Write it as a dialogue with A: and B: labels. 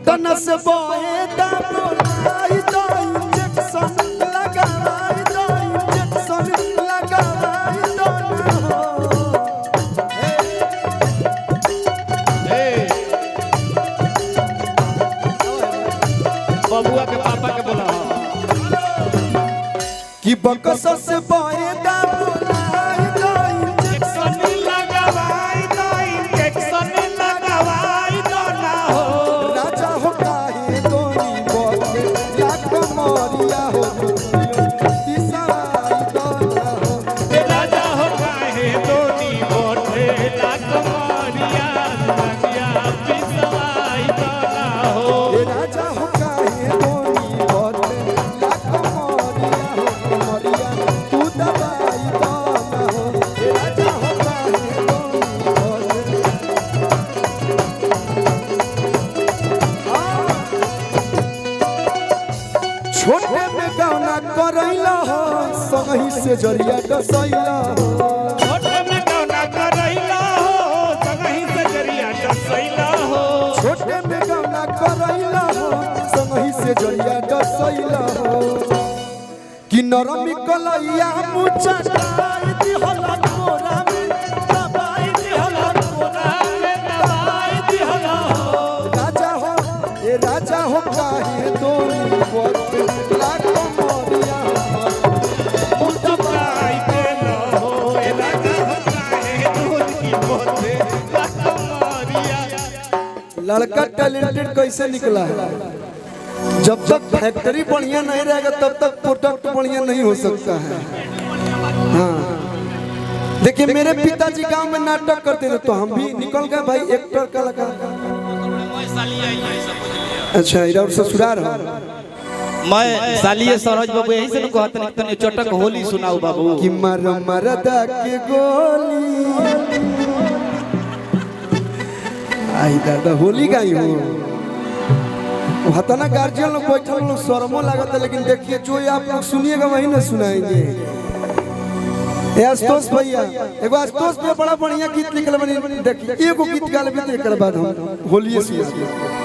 A: कतन से बोए दाई तो इंजेक्शन लगाई तो इंजेक्शन लगाई तो ना हो
B: बबुआ के पापा के बोला
A: कि बकस से बोए दाई तो इंजेक्शन लगाई तो इंजेक्शन लगाई तो ना हो राजा हो काहे तोरी बोले लाख मोरिया हो पिसवाई तो ना हो
B: राजा हो काहे तोरी बोले लाख मोरिया दुनिया पिसवाई तो ना हो
A: राजा हो काहे तोरी बोले लाख मोरिया हो मोरिया तू दबाई तो ना हो राजा हो काहे तोरी बोले छोटे में गौना करैला हो सही से जरिया डसैला हो
B: छोटे में गौना करैला हो सगही से जरिया डसैला हो
A: छोटे में गौना करैला हो सही से जरिया डसैला हो कि नरमी कलैया मुचा डाई दिहला कोरा में दबाई दिहला कोरा में दबाई दिहला हो राजा हो ए राजा हो काहे तोरी पोत लाख मोरिया
B: दबाई देला हो ए राजा हो काहे तोरी बोले लाख मोरिया
A: लड़का टैलेंटेड कैसे निकला है जब तक फैक्ट्री बढ़िया नहीं रहेगा तब तक प्रोडक्ट बढ़िया नहीं हो सकता है। हाँ देखिए मेरे पिताजी गांव में नाटक करते थे तो हम भी निकल गए भाई एक्टर कलाकार। अच्छा इधर और ससुराल हो
B: मैं सालिए सरोज बाबू यही से कहत नहीं तने चटक होली सुनाओ बाबू
A: कि मर मरदा के गोली आई दादा होली गाई हो हतना गार्जियन लोग बैठल लोग शर्मो लागत है लेकिन देखिए जो आप लोग सुनिएगा वही ना सुनाएंगे। ए आशुतोष भैया एगो आशुतोष भैया बड़ा बढ़िया गीत लिखल बनी देखिए एगो गीत गाले भी तो एक बाद हम होली सुनाएंगे।